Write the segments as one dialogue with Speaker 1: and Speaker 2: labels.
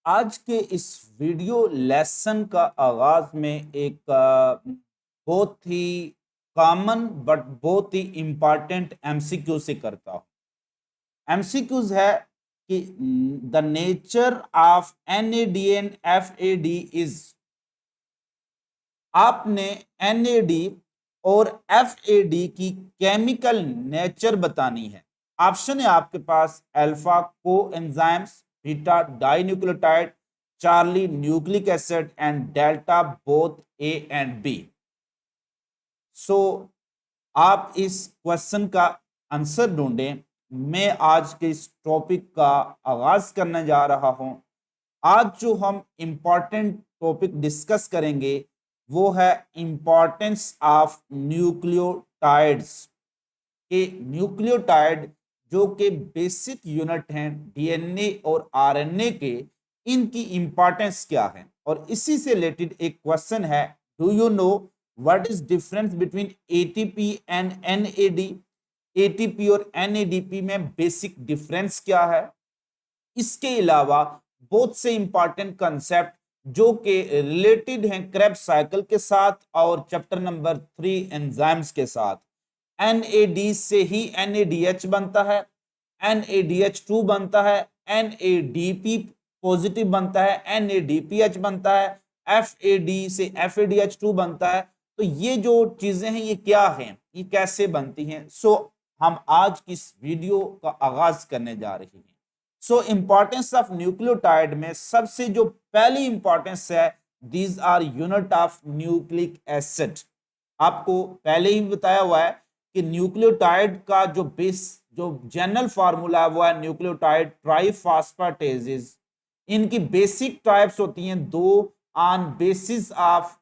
Speaker 1: आज के इस वीडियो लेसन का आगाज में एक बहुत ही कॉमन बट बहुत ही इंपॉर्टेंट एमसीक्यू से करता हूं। एमसीक्यूज है कि the nature of NAD and FAD is. आपने एनएडी और एफएडी की केमिकल नेचर बतानी है। ऑप्शन है आपके पास alpha coenzymes, beta dinucleotide, charlie nucleic acid and delta both A and B. So आप इस क्वेश्चन का आंसर ढूंढें। मैं आज के इस टॉपिक का आगाज करने जा रहा हूं। आज जो हम इंपॉर्टेंट टॉपिक डिस्कस करेंगे वो है इंपॉर्टेंस ऑफ न्यूक्लियोटाइड्स के। न्यूक्लियोटाइड जो के बेसिक यूनिट हैं डीएनए और आरएनए के, इनकी इंपॉर्टेंस क्या है। और इसी से रिलेटेड एक क्वेश्चन है, do you know what is difference between ATP and NAD. ATP और एनएडीपी में बेसिक डिफरेंस क्या है। इसके अलावा बहुत से इंपॉर्टेंट कंसेप्ट जो के रिलेटेड हैं क्रेब्स साइकिल के साथ और चैप्टर नंबर 3 एंजाइम्स के साथ। एनएडी से ही एनएडीएच बनता है, एनएडीएच2 बनता है, एनएडीपी पॉजिटिव बनता है, एनएडीपीएच बनता है, एफएडी से एफएडीएच2 बनता है। तो ये जो चीजें हैं ये क्या हैं, ये कैसे बनती हैं, सो हम आज की इस वीडियो का आगाज करने जा रहे हैं। सो इंपॉर्टेंस ऑफ न्यूक्लियोटाइड में सबसे जो पहली इंपॉर्टेंस है, these are unit of nucleic acid. आपको पहले ही बताया हुआ है कि न्यूक्लियोटाइड का जो जनरल फार्मूला है वो है न्यूक्लियोटाइड ट्राइफॉस्फेटेजेस। इनकी बेसिक टाइप्स होती हैं दो, on basis of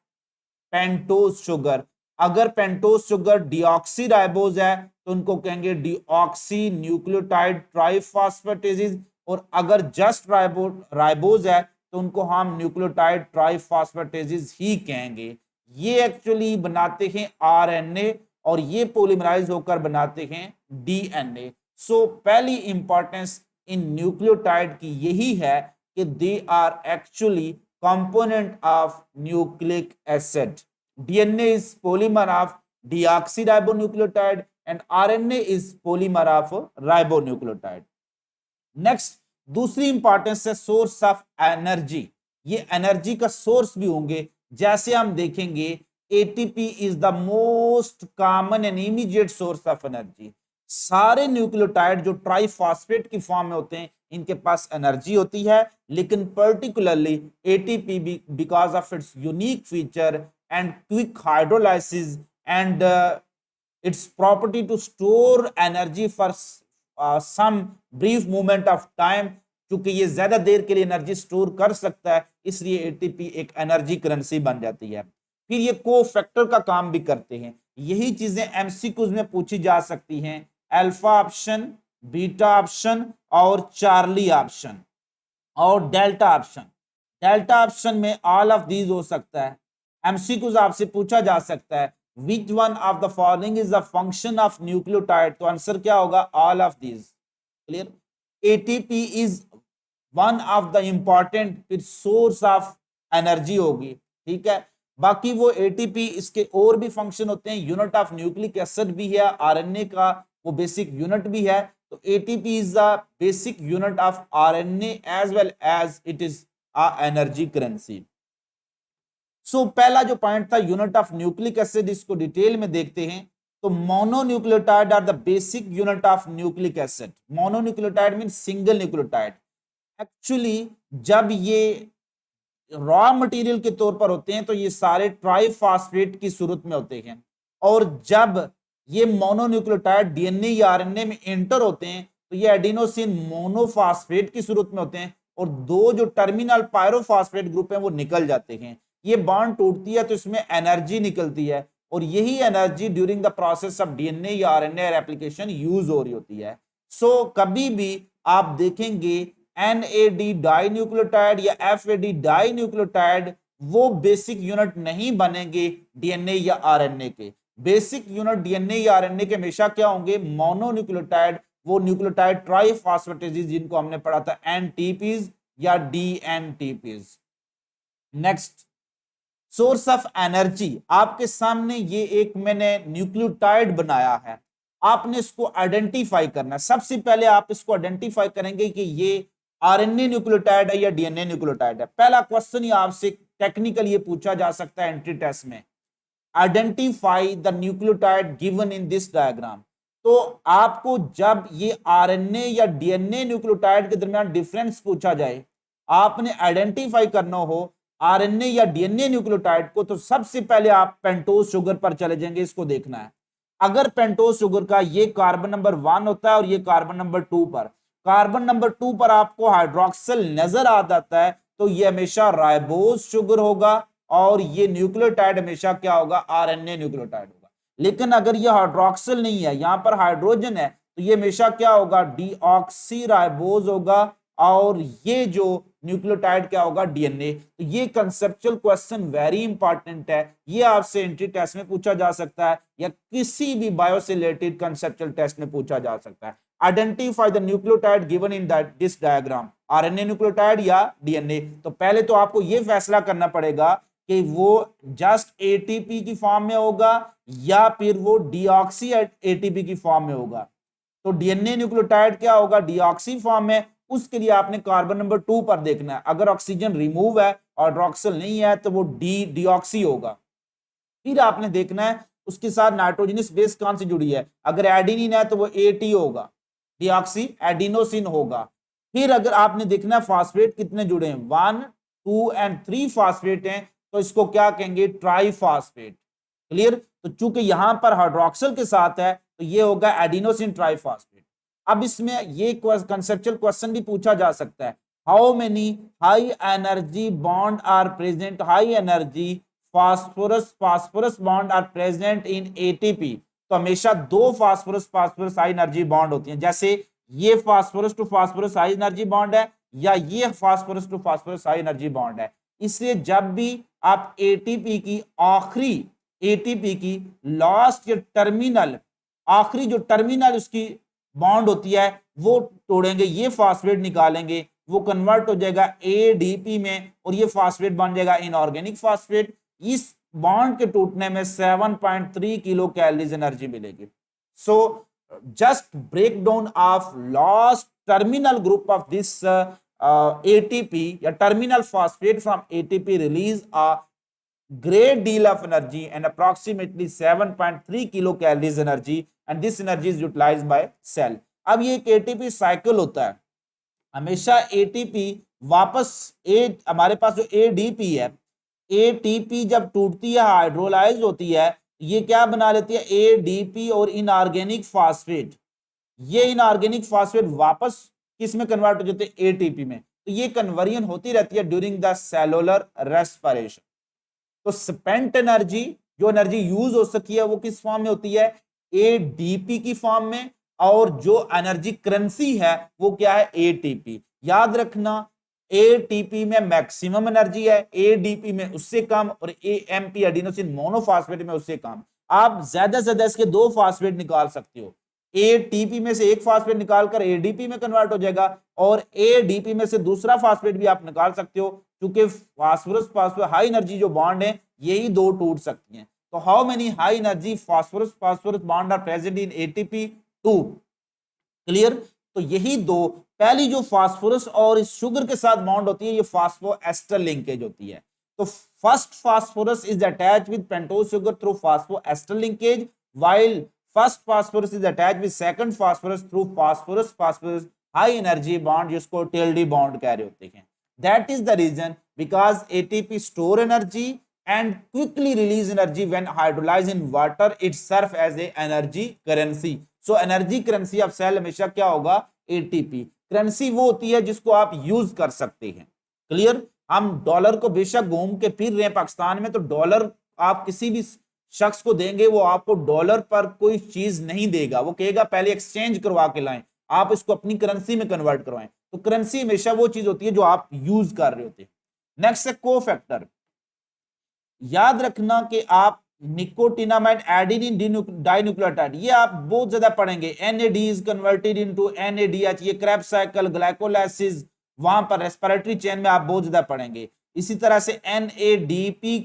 Speaker 1: pentose sugar. अगर पेंटोज शुगर डीऑक्सी राइबोज है तो उनको कहेंगे डीऑक्सी न्यूक्लियोटाइड ट्राइफॉस्फेटेजेस, और अगर जस्ट राइबोज है तो उनको हम न्यूक्लियोटाइड ट्राइफॉस्फेटेजेस ही कहेंगे। ये एक्चुअली बनाते हैं आरएनए और ये पॉलीमराइज होकर बनाते हैं डीएनए। सो पहली इंपॉर्टेंस इन न्यूक्लियोटाइड की यही है कि they are actually component of nucleic acid. DNA is polymer of deoxyribonucleotide and RNA is polymer of ribonucleotide. Next दूसरी इंपॉर्टेंस है सोर्स ऑफ एनर्जी। ये एनर्जी का सोर्स भी होंगे। जैसे हम देखेंगे ATP is the most common and immediate source of energy. सारे न्यूक्लियोटाइड जो ट्राइफॉस्फेट की फॉर्म में होते हैं इनके पास एनर्जी होती है, लेकिन particularly ATP because of its unique feature and quick hydrolysis and its property to store energy for some brief moment of time. क्योंकि ये ज्यादा देर के लिए एनर्जी स्टोर कर सकता है, इसलिए एटीपी एक एनर्जी करेंसी बन जाती है। फिर ये को फैक्टर का काम भी करते हैं। यही चीजें एमसीक्यूज में पूछी जा सकती हैं। अल्फा ऑप्शन, बीटा ऑप्शन और चार्ली ऑप्शन और डेल्टा ऑप्शन। डेल्टा ऑप्शन में ऑल ऑफ दीज हो सकता है। एमसीक्यूज आपसे पूछा जा सकता है विच one of the following is the function of nucleotide, तो आंसर क्या होगा all of these. Clear. ATP is one of the important source of energy होगी, ठीक है। बाकी वो एटीपी इसके और भी फंक्शन होते हैं, यूनिट ऑफ न्यूक्लिक एसिड भी है, आरएनए का वो बेसिक यूनिट भी है। तो ATP is the basic unit of RNA as well as it is a energy currency. So पहला जो पॉइंट था यूनिट ऑफ न्यूक्लिक एसिड, इसको डिटेल में देखते हैं। तो mononucleotide are the basic unit of nucleic acid. Mononucleotide mean single nucleotide. Actually जब ये रॉ मटेरियल के तौर पर होते हैं तो ये सारे ट्राइफॉस्फेट की सूरत में होते हैं, और जब ये मोनोन्यूक्लियोटाइड डीएनए या आरएनए में एंटर होते हैं तो ये एडिनोसिन मोनोफॉस्फेट की सूरत में होते हैं, और दो जो टर्मिनल पायरोफॉस्फेट ग्रुप है वो निकल जाते हैं। ये बॉन्ड टूटती है तो इसमें एनर्जी निकलती है, और यही energy during the process of DNA या आरएनए रेप्लिकेशन यूज हो रही होती है। सो कभी भी आप देखेंगे एनएडी डाइन्यूक्लियोटाइड या एफएडी डाइन्यूक्लियोटाइड वो बेसिक यूनिट नहीं बनेंगे डीएनए या आरएनए के। बेसिक यूनिट डीएनए या आरएनए के हमेशा क्या होंगे, मोनोन्यूक्लियोटाइड। वो न्यूक्लियोटाइड ट्राइफॉस्फेटेजेस जिनको हमने पढ़ा था एनटीपीज, या DNTPs। Next, source of energy. आपके सामने ये एक मैंने न्यूक्लियोटाइड बनाया है, आपने इसको आइडेंटिफाई करना है। सबसे पहले आप इसको आइडेंटिफाई करेंगे कि ये आरएनए न्यूक्लियोटाइड है या डीएनए न्यूक्लियोटाइड है। पहला क्वेश्चन ही आपसे टेक्निकल ये पूछा जा सकता है एंट्री टेस्ट में, identify the nucleotide given in this diagram. तो आपको जब ये आरएनए या डीएनए न्यूक्लियोटाइड के दरमियान डिफरेंस पूछा जाए, आपने आइडेंटिफाई करना हो आरएनए या डीएनए न्यूक्लियोटाइड को, तो सबसे पहले आप पेंटोज शुगर पर चले जाएंगे, इसको देखना है। अगर पेंटोज शुगर का ये कार्बन नंबर 1 होता है और ये कार्बन नंबर 2 पर, कार्बन नंबर 2 पर आपको हाइड्रोक्सिल नजर आ जाता है, तो ये हमेशा राइबोज शुगर होगा और ये न्यूक्लियोटाइड हमेशा क्या होगा, आरएनए न्यूक्लियोटाइड होगा। लेकिन अगर ये हाइड्रोक्सिल नहीं है, यहां पर हाइड्रोजन है, तो ये हमेशा क्या होगा, डीऑक्सी राइबोज होगा और ये जो न्यूक्लियोटाइड क्या होगा, डीएनए। तो ये कंसेप्चुअल क्वेश्चन वेरी इंपॉर्टेंट है, ये आपसे एंट्री टेस्ट में पूछा जा सकता है या किसी भी बायो से रिलेटेड कंसेप्चुअल टेस्ट में पूछा जा सकता है। Identify the nucleotide given in this diagram, RNA nucleotide या डीएनए। तो पहले तो आपको ये फैसला करना पड़ेगा कि वो जस्ट एटीपी की फॉर्म में होगा या फिर वो डीऑक्सी एटीपी की फॉर्म में होगा। तो डीएनए न्यूक्लियोटाइड क्या होगा, डीऑक्सी फॉर्म में। उसके लिए आपने कार्बन नंबर 2 पर देखना है, अगर ऑक्सीजन रिमूव है और हाइड्रोक्सिल नहीं है तो वो डीऑक्सी होगा। फिर आपने देखना है उसके साथ नाइट्रोजनस बेस कौन सी जुड़ी है, अगर एडिनिन है तो वो एटी होगा, डीऑक्सी एडिनोसिन होगा। फिर अगर आपने देखना है फास्फेट कितने जुड़े हैं, 1 2 एंड 3 फास्फेट हैं, तो इसको क्या कहेंगे, ट्राइफॉस्फेट। क्लियर। तो चूंकि यहां पर हाइड्रोक्सिल के साथ है तो ये होगा एडिनोसिन ट्राइफॉस्फेट। अब इसमें ये कंसेप्चुअल क्वेश्चन भी पूछा जा सकता है, how many high energy bond are present, high energy phosphorus bond are present in ATP. तो हमेशा 2 फास्फोरस हाई एनर्जी बॉन्ड होती हैं, जैसे ये phosphorus to phosphorus high energy bond है या ये phosphorus to phosphorus high energy bond है। इसलिए जब भी आप एटीपी की आखिरी, एटीपी की लास्ट या टर्मिनल, आखिरी जो टर्मिनल उसकी बॉन्ड होती है वो तोड़ेंगे, ये फास्फेट निकालेंगे, वो कन्वर्ट हो जाएगा एडीपी में और ये फास्फेट बन जाएगा इनऑर्गेनिक फास्फेट। इस बॉन्ड के टूटने में 7.3 किलो कैलोरीज एनर्जी मिलेगी। So just break down of last terminal group of this ATP या terminal phosphate from ATP release a great deal of energy and approximately 7.3 kilo calories energy and this energy is utilized by cell। अब ये एक ATP cycle होता है, हमेशा ATP वापस हमारे पास जो एडीपी है, एटीपी जब टूटती है हाइड्रोलाइज होती है, ये क्या बना लेती है, एडीपी और इनऑर्गेनिक फास्फेट। ये इनऑर्गेनिक फास्फेट वापस किस में कन्वर्ट हो जाते हैं, एटीपी में। तो ये कन्वर्जन होती रहती है ड्यूरिंग द सेलुलर रेस्पिरेशन। तो स्पेंट एनर्जी, जो एनर्जी यूज हो सकी है, वो किस फॉर्म में होती है, एडीपी की फॉर्म में, और जो एनर्जी करेंसी है वो क्या है, एटीपी। याद रखना एटीपी में मैक्सिमम एनर्जी है, एडीपी में उससे कम, और एएमपी एडिनोसिन मोनोफॉस्फेट में उससे कम। आप ज्यादा से ज्यादा इसके 2 फास्फेट निकाल सकते हो, एटीपी में से एक फास्फेट निकालकर एडीपी में कन्वर्ट हो जाएगा और एडीपी में से दूसरा फास्फेट भी आप निकाल सकते हो, क्योंकि फास्फोरस हाई एनर्जी जो बॉन्ड है यही 2 टूट सकती हैं। तो how many high energy phosphorus bond are present in ATP, 2। Clear. तो यही 2, पहली जो फास्फोरस और इस शुगर के साथ बॉन्ड होती है ये फास्फोएस्टर लिंकेज होती है। तो first phosphorus is attached with pentose sugar through फास्फोएस्टर linkage, while first phosphorus is attached with second phosphorus through phosphorus high energy bond, जिसको TLD bond कह रहे होते हैं। That is the reason because ATP store energy and quickly release energy when hydrolyzed in water, it serve as a energy currency। So energy currency of cell हमेशा क्या होगा, ATP। Currency वो होती है जिसको आप यूज कर सकते हैं। क्लियर। हम डॉलर को बेशक घूम के फिर रहे हैं पाकिस्तान में, तो डॉलर आप किसी भी शख्स को देंगे, वो आपको डॉलर पर कोई चीज नहीं देगा, वो कहेगा पहले एक्सचेंज करवा के लाएं, आप इसको अपनी करेंसी में कन्वर्ट करवाएं। तो करेंसी हमेशा वो चीज होती है जो आप यूज कर रहे होते हैं। नेक्स्ट है कोफैक्टर। याद रखना कि आप निकोटिनामाइड एडेनिन डाइन्यूक्लियोटाइड, ये आप बहुत ज्यादा पढ़ेंगे। NAD is converted into NADH, ये क्रेब्स साइकिल, ग्लाइकोलाइसिस, वहां पर रेस्पिरेटरी चेन में आप बहुत ज्यादा पढ़ेंगे। इसी तरह से NADP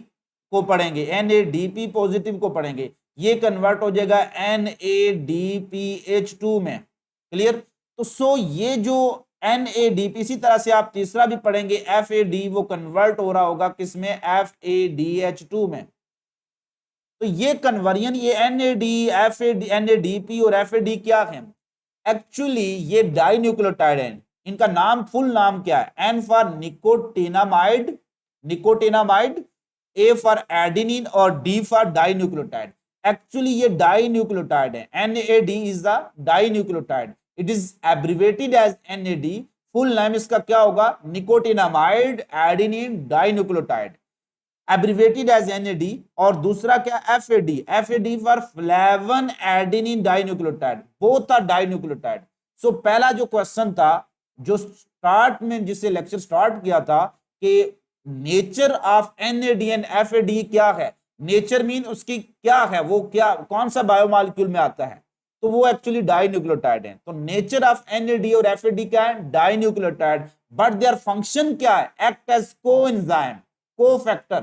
Speaker 1: को पढ़ेंगे, NADP पॉजिटिव को पढ़ेंगे, ये कन्वर्ट हो जाएगा NADPH2 में। क्लियर? तो सो ये जो NADP, इसी तरह से आप तीसरा भी पढ़ेंगे FAD, वो कन्वर्ट हो रहा होगा किसमें? FADH2 में। तो ये कन्वर्जन, ये NAD, FAD, NADP और FAD क्या है? एक्चुअली ये डाइन्यूक्लियोटाइड है। इनका नाम, फुल नाम क्या है? N for nicotinamide, nicotinamide, A for adenine और D फॉर डाइन्यूक्लियोटाइड। एक्चुअली ये डाइन्यूक्लियोटाइड है। NAD is the dinucleotide, it is abbreviated as NAD। Full name इसका क्या होगा? Nicotinamide adenine dinucleotide, abbreviated as NAD। और दूसरा क्या? FAD, FAD for flavin adenine dinucleotide, both are dinucleotide. So पहला जो क्वेश्चन था, जो स्टार्ट में जिससे लेक्चर स्टार्ट किया था कि nature of NAD and FAD क्या है, नेचर मीन उसकी क्या है, वो क्या, कौन सा बायोमॉलिक्यूल में आता है, तो वो एक्चुअली डाइन्यूक्लियोटाइड है। तो नेचर ऑफ NAD और FAD क्या है? डाइन्यूक्लियोटाइड। बट देयर फंक्शन क्या है? Act as coenzyme, cofactor.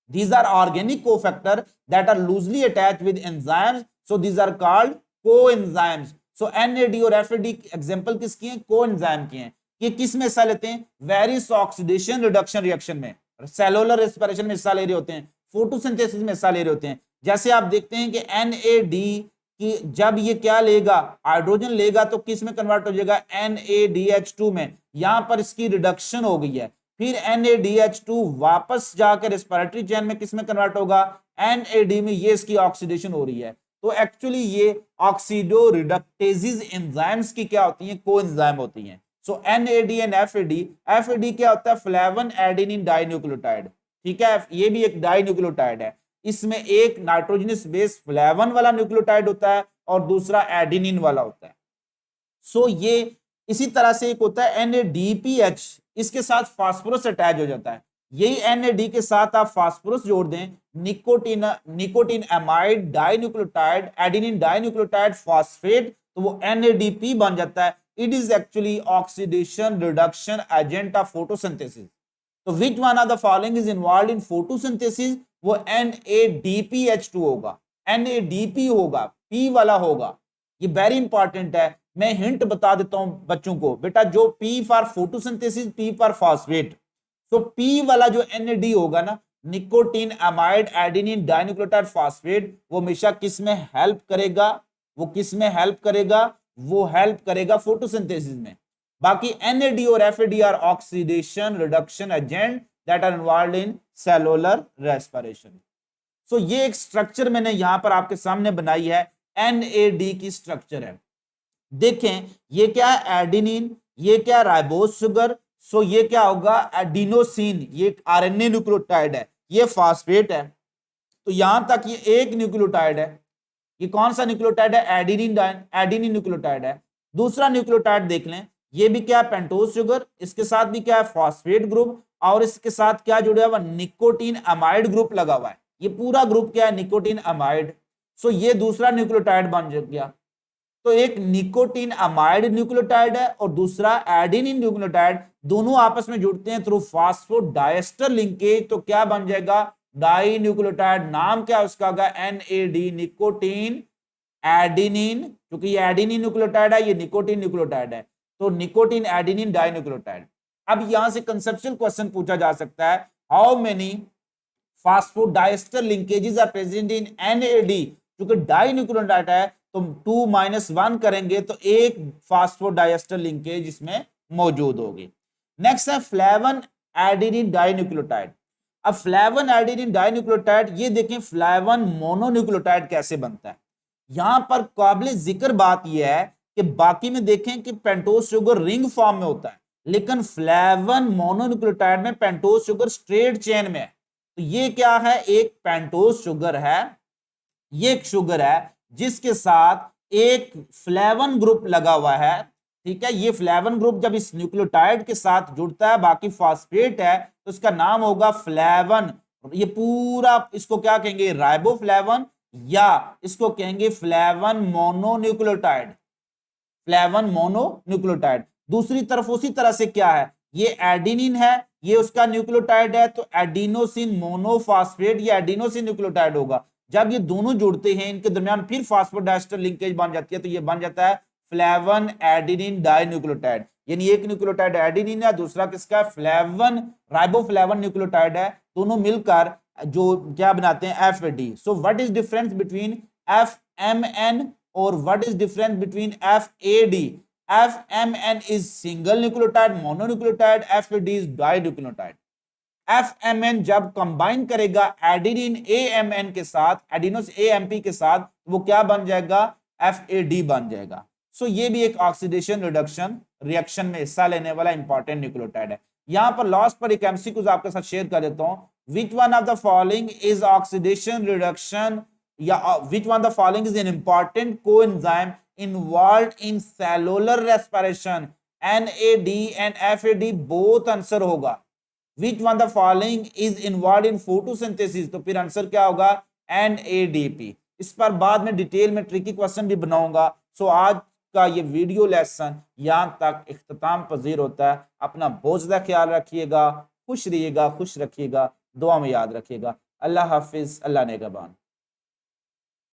Speaker 1: These are organic cofactor that are loosely attached with enzymes, so these are called coenzymes. So NAD और FAD example किसकी हैं? Coenzyme की हैं। ये किस में हिस्सा लेते हैं? वेरियस ऑक्सीडेशन रिडक्शन रिएक्शन में, सेलुलर रेस्पिरेशन में हिस्सा ले रहे होते हैं, फोटोसिंथेसिस में हिस्सा ले रहे होते हैं। जैसे आप देखते हैं कि NAD कि जब ये क्या लेगा, हाइड्रोजन लेगा, तो किस में कन्वर्ट हो जाएगा? NADH2 में। यहां पर इसकी रिडक्शन हो गई है। फिर NADH2 वापस जाकर रेस्पिरेटरी चेन में किस में कन्वर्ट होगा? NAD में। ये इसकी ऑक्सीडेशन हो रही है। तो एक्चुअली ये ऑक्सीडो रिडक्टेजेस एंजाइम्स की क्या होती हैं? कोएंजाइम होती हैं। सो NAD एंड FAD, FAD क्या होता है? Flavin adenine dinucleotide. ठीक है, ये भी एक डाइन्यूक्लियोटाइड है। इसमें एक नाइट्रोजनस बेस फ्लेवन वाला न्यूक्लियोटाइड होता है और दूसरा एडेनिन वाला होता है। सो ये इसी तरह से एक होता है NADPH, इसके साथ फास्फोरस अटैच हो जाता है। यही NAD के साथ आप फास्फोरस जोड़ दें, nicotine amide dinucleotide, adenine dinucleotide phosphate, तो वो NADP बन जाता है। It is actually oxidation reduction agent of photosynthesis. तो which one of the following is involve in photosynthesis? वो NADPH2 होगा, NADP होगा, P वाला होगा। ये वेरी इंपॉर्टेंट है। मैं हिंट बता देता हूं बच्चों को, बेटा जो P for photosynthesis, P for phosphate, तो P वाला जो NAD होगा ना, nicotine amide adenine dinucleotide phosphate, वो हमेशा किस में हेल्प करेगा? वो किस में हेल्प करेगा? वो हेल्प करेगा फोटोसिंथेसिस में। बाकी NAD और FAD are oxidation reduction agent that are involved in cellular respiration. So ये एक स्ट्रक्चर मैंने यहां पर आपके सामने बनाई है, NAD की स्ट्रक्चर है। देखें ये क्या है? एडेनिन, ये क्या? Ribose sugar. सो ये क्या होगा? एडिनोसिन, ये RNA न्यूक्लियोटाइड है, ये फॉस्फेट है। तो यहां तक ये एक न्यूक्लियोटाइड है। ये कौन सा न्यूक्लियोटाइड है? एडेनिन न्यूक्लियोटाइड है। दूसरा न्यूक्लियोटाइड देख लें, ये भी क्या है? Pentose sugar. इसके साथ भी क्या है? Phosphate group. और इसके साथ क्या जुड़ा हुआ? निकोटीन अमाइड ग्रुप लगा हुआ है। ये पूरा ग्रुप क्या है? Nicotine amide. सो ये दूसरा न्यूक्लियोटाइड बन गया। तो एक निकोटीन अमाइड न्यूक्लियोटाइड है और दूसरा एडेनिन न्यूक्लियोटाइड, दोनों आपस में जुड़ते हैं थ्रू फास्फोडाइएस्टर लिंकेज, तो क्या बन जाएगा? Dinucleotide. नाम क्या उसका होगा? NAD, निकोटीन एडेनिन, क्योंकि ये एडेनिन न्यूक्लियोटाइड है, ये निकोटीन न्यूक्लियोटाइड है, तो निकोटीन एडेनिन डाई न्यूक्लियोटाइड। अब यहां से कंसेप्चुअल क्वेश्चन पूछा जा सकता है, how many phosphodiester linkages are present in NAD? क्योंकि डाई न्यूक्लियोटाइड है तो 2-1 करेंगे तो एक फास्फोडाइएस्टर लिंकेज इसमें मौजूद होगी। नेक्स्ट है फ्लेवन एडेनिन डाइन्यूक्लियोटाइड। अब फ्लेवन एडेनिन डाइन्यूक्लियोटाइड, ये देखें फ्लेवन मोनोन्यूक्लियोटाइड कैसे बनता है। यहां पर काबिल जिक्र बात यह है कि बाकी में देखें कि पेंटोज शुगर रिंग फॉर्म में होता है, लेकिन फ्लेवन मोनोन्यूक्लियोटाइड में पेंटोज शुगर स्ट्रेट चेन में है। तो ये क्या है? एक पेंटोज शुगर है, ये एक शुगर है जिसके साथ एक फ्लेवन ग्रुप लगा हुआ है। ठीक है, ये फ्लेवन ग्रुप जब इस न्यूक्लियोटाइड के साथ जुड़ता है, बाकी फॉस्फेट है, तो इसका नाम होगा फ्लेवन। ये पूरा इसको क्या कहेंगे? राइबोफ्लेवन, या इसको कहेंगे फ्लेवन मोनोन्यूक्लियोटाइड, फ्लेवन मोनोन्यूक्लियोटाइड। दूसरी तरफ उसी तरह से क्या है, ये एडिनिन है, ये उसका न्यूक्लियोटाइड है, तो एडिनोसिन मोनोफॉस्फेट ये एडिनोसिन न्यूक्लियोटाइड होगा। जब ये दोनों जुड़ते हैं इनके दरमियान फिर फास्फोडाइस्टर लिंकेज बन जाती है, तो ये बन जाता है फ्लेवन एडिनिन डाइन्यूक्लियोटाइड। यानी एक न्यूक्लियोटाइड एडिनिन है, दूसरा किसका है, फ्लेवन राइबोफ्लेवन न्यूक्लियोटाइड है, दोनों मिलकर जो क्या बनाते हैं, FAD. So what is difference between FMN और what is difference between FAD? FMN is single nucleotide mononucleotide, FAD is dinucleotide। FMN जब कंबाइन करेगा एडिनिन AMN के साथ, एडिनोस AMP के साथ, वो क्या बन जाएगा, FAD बन जाएगा। सो ये भी एक ऑक्सीडेशन रिडक्शन रिएक्शन में हिस्सा लेने वाला इंपॉर्टेंट न्यूक्लियोटाइड है। यहां पर लास्ट पर एक एमसीक्यूज आपके साथ शेयर कर देता हूं। Which one of the following is oxidation reduction या which one of the following is an important coenzyme involved in cellular respiration? NAD and FAD both answer होगा। which one the following is involved in photosynthesis? तो फिर answer क्या होगा, NADP। इस पर बाद में डिटेल में ट्रिकी क्वेश्चन भी बनाऊंगा। सो आज का ये वीडियो लेसन यहां तक इख्तिताम पजीर होता है। अपना बहुत ज्यादा ख्याल रखिएगा, खुश रहिएगा, खुश रखिएगा, दुआ में याद रखिएगा। अल्लाह हाफिज, अल्लाह नेगहबान।